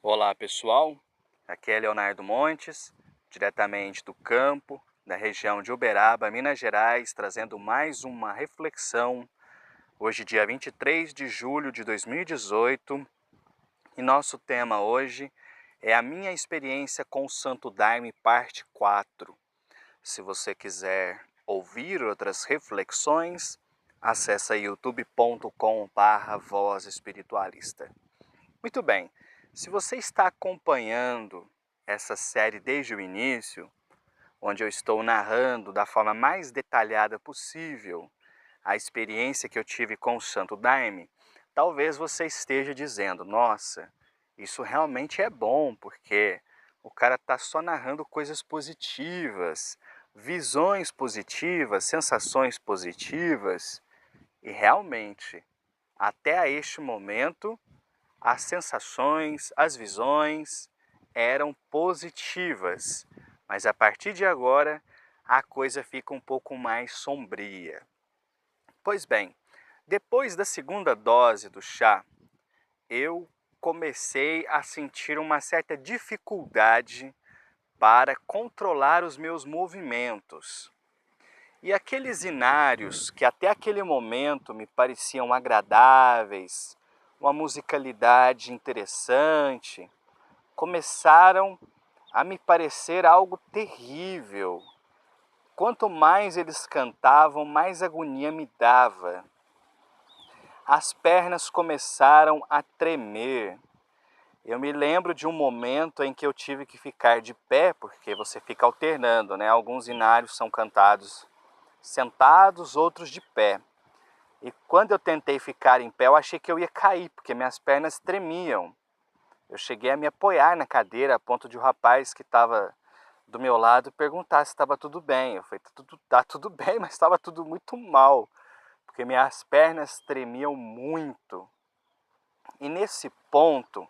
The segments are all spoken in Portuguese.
Olá pessoal, aqui é Leonardo Montes, diretamente do campo, da região de Uberaba, Minas Gerais, trazendo mais uma reflexão. Hoje, dia 23 de julho de 2018, e nosso tema hoje é a minha experiência com o Santo Daime, parte 4. Se você quiser ouvir outras reflexões, acessa youtube.com/voz espiritualista. Muito bem, se você está acompanhando essa série desde o início, onde eu estou narrando da forma mais detalhada possível a experiência que eu tive com o Santo Daime, talvez você esteja dizendo, nossa, isso realmente é bom, porque o cara está só narrando coisas positivas, visões positivas, sensações positivas, e realmente, até este momento, as sensações, as visões eram positivas, mas a partir de agora a coisa fica um pouco mais sombria. Pois bem, depois da segunda dose do chá, eu comecei a sentir uma certa dificuldade para controlar os meus movimentos. E aqueles inários que até aquele momento me pareciam agradáveis, uma musicalidade interessante, começaram a me parecer algo terrível. Quanto mais eles cantavam, mais agonia me dava. As pernas começaram a tremer. Eu me lembro de um momento em que eu tive que ficar de pé, porque você fica alternando, né? Alguns inários são cantados sentados, outros de pé. E quando eu tentei ficar em pé, eu achei que eu ia cair, porque minhas pernas tremiam. Eu cheguei a me apoiar na cadeira, a ponto de o rapaz que estava do meu lado perguntar se estava tudo bem. Eu falei, tá tudo bem, mas estava tudo muito mal, porque minhas pernas tremiam muito. E nesse ponto,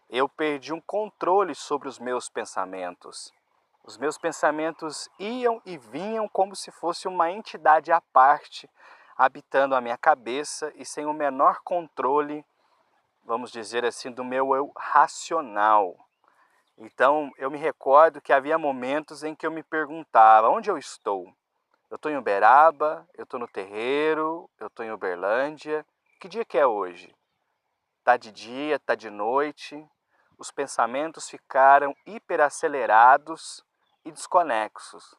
eu perdi um controle sobre os meus pensamentos. Os meus pensamentos iam e vinham como se fosse uma entidade à parte, habitando a minha cabeça e sem o menor controle, vamos dizer assim, do meu eu racional. Então, eu me recordo que havia momentos em que eu me perguntava, onde eu estou? Eu estou em Uberaba, eu estou no terreiro, eu estou em Uberlândia. Que dia que é hoje? Está de dia, está de noite? Os pensamentos ficaram hiperacelerados e desconexos.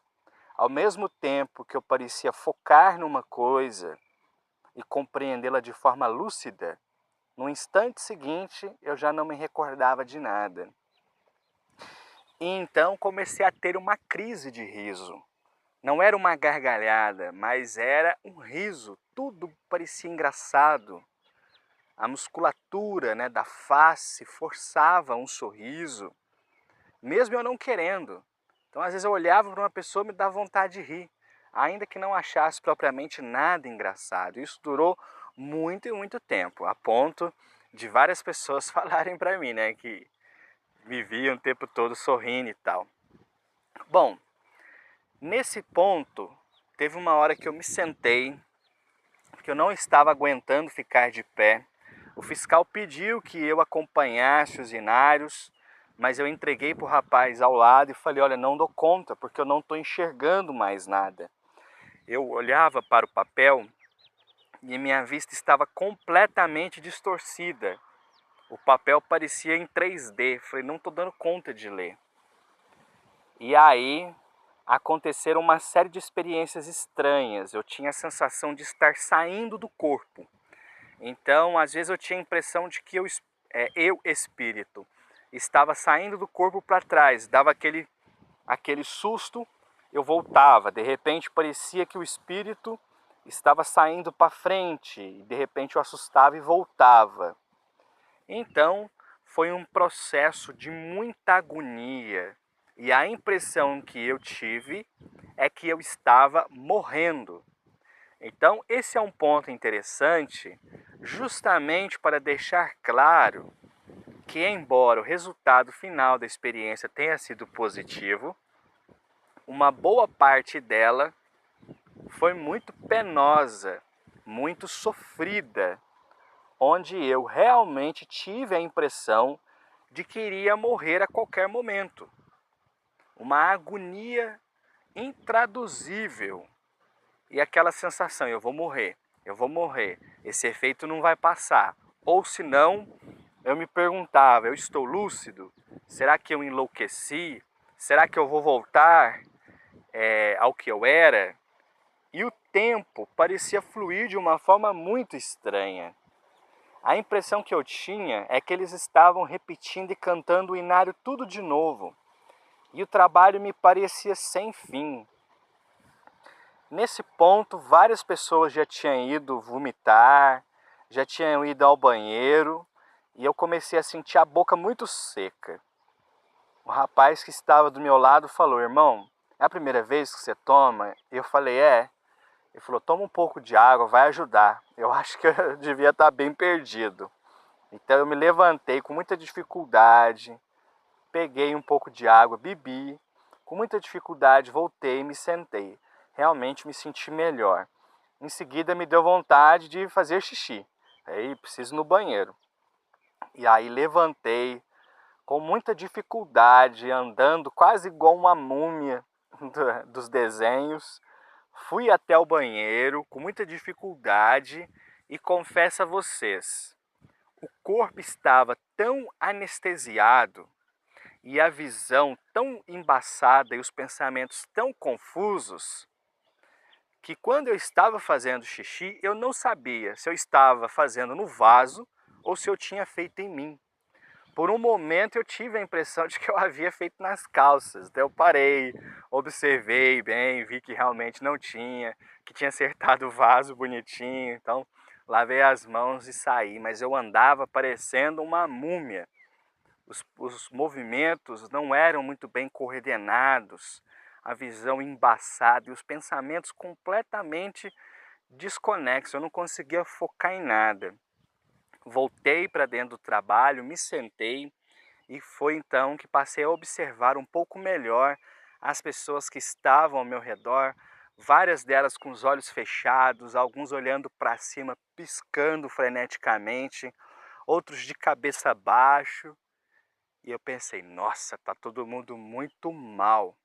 Ao mesmo tempo que eu parecia focar numa coisa e compreendê-la de forma lúcida, no instante seguinte eu já não me recordava de nada. E então comecei a ter uma crise de riso. Não era uma gargalhada, mas era um riso. Tudo parecia engraçado. A musculatura, né, da face forçava um sorriso, mesmo eu não querendo. Então, às vezes eu olhava para uma pessoa e me dava vontade de rir, ainda que não achasse propriamente nada engraçado. Isso durou muito e muito tempo, a ponto de várias pessoas falarem para mim, né, que viviam o tempo todo sorrindo e tal. Bom, nesse ponto, teve uma hora que eu me sentei, que eu não estava aguentando ficar de pé. O fiscal pediu que eu acompanhasse os inários, mas eu entreguei para o rapaz ao lado e falei, olha, não dou conta, porque eu não estou enxergando mais nada. Eu olhava para o papel e minha vista estava completamente distorcida. O papel parecia em 3D, falei, não estou dando conta de ler. E aí aconteceram uma série de experiências estranhas. Eu tinha a sensação de estar saindo do corpo. Então, às vezes eu tinha a impressão de que eu espírito, estava saindo do corpo para trás, dava aquele susto, eu voltava. De repente parecia que o espírito estava saindo para frente, e de repente eu assustava e voltava. Então, foi um processo de muita agonia. E a impressão que eu tive é que eu estava morrendo. Então, esse é um ponto interessante, justamente para deixar claro que, embora o resultado final da experiência tenha sido positivo, uma boa parte dela foi muito penosa, muito sofrida, onde eu realmente tive a impressão de que iria morrer a qualquer momento. Uma agonia intraduzível. E aquela sensação, eu vou morrer, esse efeito não vai passar. Ou se não, eu me perguntava, eu estou lúcido? Será que eu enlouqueci? Será que eu vou voltar ao que eu era? E o tempo parecia fluir de uma forma muito estranha. A impressão que eu tinha é que eles estavam repetindo e cantando o inário tudo de novo. E o trabalho me parecia sem fim. Nesse ponto, várias pessoas já tinham ido vomitar, já tinham ido ao banheiro, e eu comecei a sentir a boca muito seca. O rapaz que estava do meu lado falou, irmão, é a primeira vez que você toma? Eu falei, é. Ele falou, toma um pouco de água, vai ajudar. Eu acho que eu devia estar bem perdido. Então eu me levantei com muita dificuldade, peguei um pouco de água, bebi, com muita dificuldade voltei e me sentei. Realmente me senti melhor. Em seguida me deu vontade de fazer xixi. Aí preciso ir no banheiro. E aí levantei com muita dificuldade, andando quase igual uma múmia dos desenhos. Fui até o banheiro com muita dificuldade e confesso a vocês, o corpo estava tão anestesiado e a visão tão embaçada e os pensamentos tão confusos que quando eu estava fazendo xixi, eu não sabia se eu estava fazendo no vaso ou se eu tinha feito em mim. Por um momento eu tive a impressão de que eu havia feito nas calças. Daí eu parei, observei bem, vi que realmente não tinha, que tinha acertado o vaso bonitinho. Então lavei as mãos e saí, mas eu andava parecendo uma múmia. Os movimentos não eram muito bem coordenados, a visão embaçada e os pensamentos completamente desconexos. Eu não conseguia focar em nada. Voltei para dentro do trabalho, me sentei e foi então que passei a observar um pouco melhor as pessoas que estavam ao meu redor, várias delas com os olhos fechados, alguns olhando para cima, piscando freneticamente, outros de cabeça baixa. E eu pensei, nossa, tá todo mundo muito mal.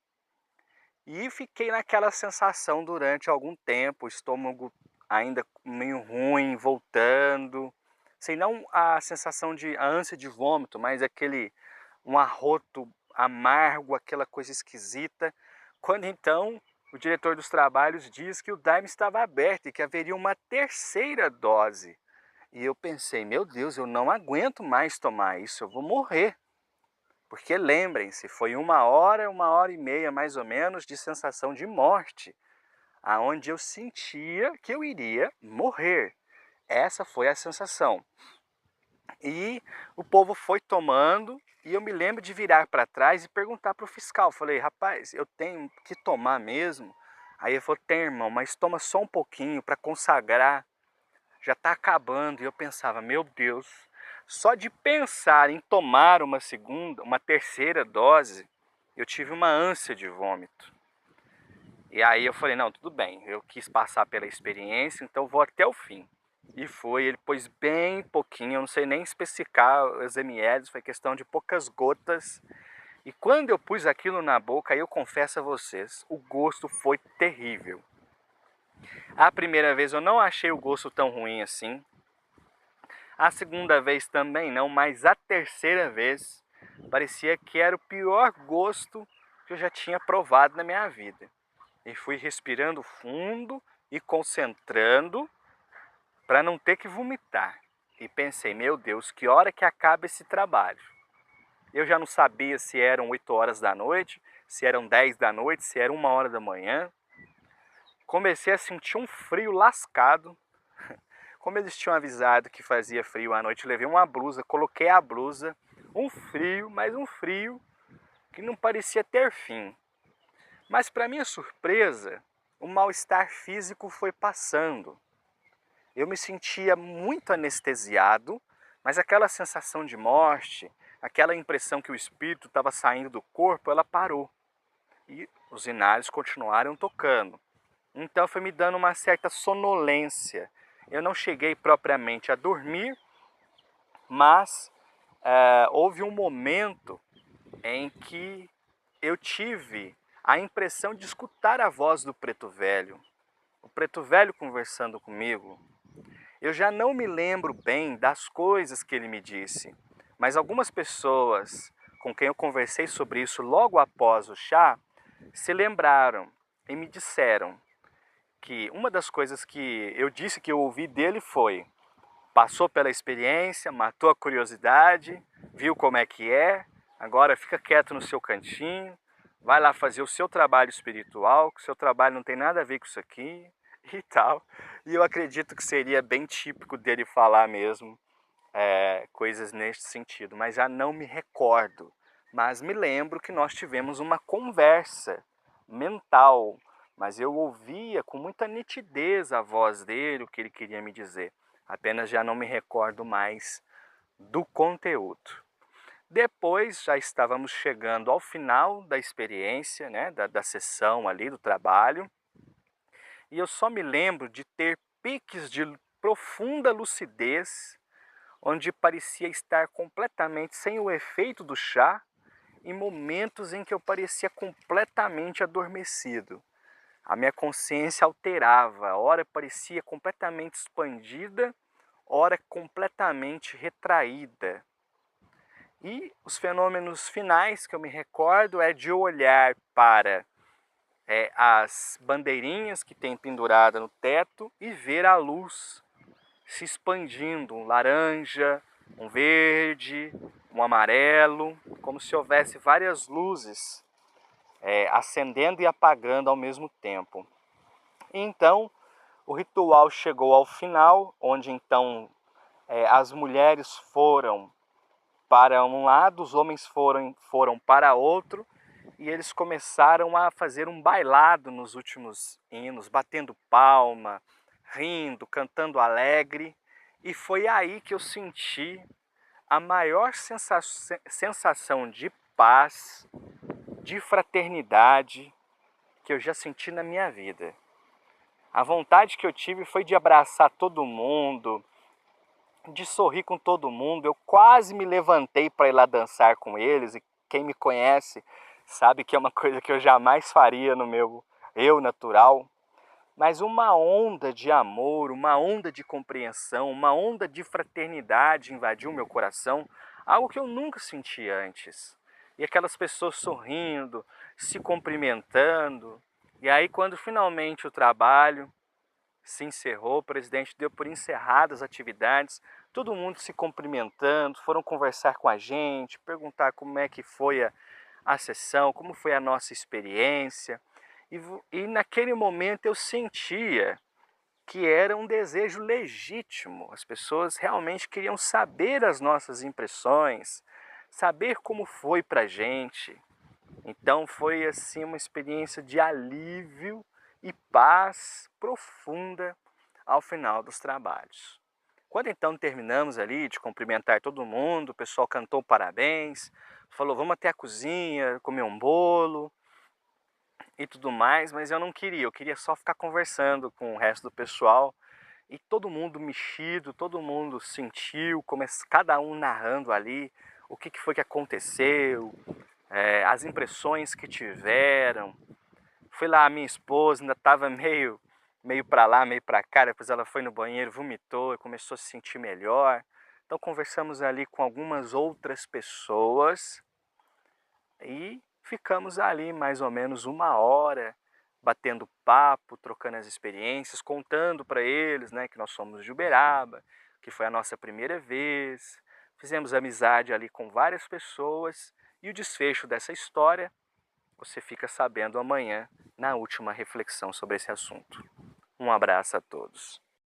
E fiquei naquela sensação durante algum tempo, o estômago ainda meio ruim, voltando. Sei, não a sensação de a ânsia de vômito, mas um arroto amargo, aquela coisa esquisita. Quando então o diretor dos trabalhos diz que o Daime estava aberto e que haveria uma terceira dose. E eu pensei, meu Deus, eu não aguento mais tomar isso, eu vou morrer. Porque lembrem-se, foi 1 hora e meia mais ou menos de sensação de morte, aonde eu sentia que eu iria morrer. Essa foi a sensação. E o povo foi tomando e eu me lembro de virar para trás e perguntar para o fiscal. Falei, rapaz, eu tenho que tomar mesmo? Aí ele falou, tem irmão, mas toma só um pouquinho para consagrar. Já está acabando. E eu pensava, meu Deus, só de pensar em tomar uma terceira dose, eu tive uma ânsia de vômito. E aí eu falei, não, tudo bem, eu quis passar pela experiência, então vou até o fim. E foi, ele pôs bem pouquinho, eu não sei nem especificar os ml, foi questão de poucas gotas. E quando eu pus aquilo na boca, aí eu confesso a vocês, o gosto foi terrível. A primeira vez eu não achei o gosto tão ruim assim. A segunda vez também não, mas a terceira vez parecia que era o pior gosto que eu já tinha provado na minha vida. E fui respirando fundo e concentrando para não ter que vomitar. E pensei, meu Deus, que hora que acaba esse trabalho? Eu já não sabia se eram 8 horas da noite, se eram 10 da noite, se era 1 hora da manhã. Comecei a sentir um frio lascado. Como eles tinham avisado que fazia frio à noite, eu levei uma blusa, coloquei a blusa, um frio, mas um frio que não parecia ter fim. Mas para minha surpresa, o mal-estar físico foi passando. Eu me sentia muito anestesiado, mas aquela sensação de morte, aquela impressão que o espírito estava saindo do corpo, ela parou. E os inários continuaram tocando. Então foi me dando uma certa sonolência. Eu não cheguei propriamente a dormir, mas houve um momento em que eu tive a impressão de escutar a voz do Preto Velho. O Preto Velho conversando comigo. Eu já não me lembro bem das coisas que ele me disse, mas algumas pessoas com quem eu conversei sobre isso logo após o chá se lembraram e me disseram que uma das coisas que eu disse que eu ouvi dele foi: passou pela experiência, matou a curiosidade, viu como é que é, agora fica quieto no seu cantinho, vai lá fazer o seu trabalho espiritual, que o seu trabalho não tem nada a ver com isso aqui e tal. E eu acredito que seria bem típico dele falar mesmo coisas neste sentido, mas já não me recordo. Mas me lembro que nós tivemos uma conversa mental, mas eu ouvia com muita nitidez a voz dele, o que ele queria me dizer. Apenas já não me recordo mais do conteúdo. Depois já estávamos chegando ao final da experiência, né, da sessão ali, do trabalho, e eu só me lembro de ter piques de profunda lucidez, onde parecia estar completamente sem o efeito do chá, em momentos em que eu parecia completamente adormecido. A minha consciência alterava, ora parecia completamente expandida, ora completamente retraída. E os fenômenos finais que eu me recordo é de olhar para as bandeirinhas que tem pendurada no teto e ver a luz se expandindo, um laranja, um verde, um amarelo, como se houvesse várias luzes acendendo e apagando ao mesmo tempo. E então o ritual chegou ao final, onde então as mulheres foram para um lado, os homens foram para outro, e eles começaram a fazer um bailado nos últimos hinos, batendo palma, rindo, cantando alegre, e foi aí que eu senti a maior sensação de paz, de fraternidade que eu já senti na minha vida. A vontade que eu tive foi de abraçar todo mundo, de sorrir com todo mundo. Eu quase me levantei para ir lá dançar com eles, e quem me conhece sabe que é uma coisa que eu jamais faria no meu eu natural. Mas uma onda de amor, uma onda de compreensão, uma onda de fraternidade invadiu meu coração, algo que eu nunca senti antes. E aquelas pessoas sorrindo, se cumprimentando. E aí, quando finalmente o trabalho se encerrou, o presidente deu por encerradas as atividades, todo mundo se cumprimentando, foram conversar com a gente, perguntar como é que foi a sessão, como foi a nossa experiência. E naquele momento eu sentia que era um desejo legítimo. As pessoas realmente queriam saber as nossas impressões, saber como foi para a gente. Então foi assim uma experiência de alívio e paz profunda ao final dos trabalhos. Quando então terminamos ali de cumprimentar todo mundo, o pessoal cantou parabéns, falou vamos até a cozinha, comer um bolo e tudo mais, mas eu não queria, eu queria só ficar conversando com o resto do pessoal, e todo mundo mexido, todo mundo sentiu, cada um narrando ali o que foi que aconteceu, as impressões que tiveram. Fui lá, a minha esposa ainda estava meio para lá, meio para cá, depois ela foi no banheiro, vomitou e começou a se sentir melhor. Então conversamos ali com algumas outras pessoas e ficamos ali mais ou menos uma hora, batendo papo, trocando as experiências, contando para eles, né, que nós somos de Uberaba, que foi a nossa primeira vez. Fizemos amizade ali com várias pessoas, e o desfecho dessa história você fica sabendo amanhã na última reflexão sobre esse assunto. Um abraço a todos.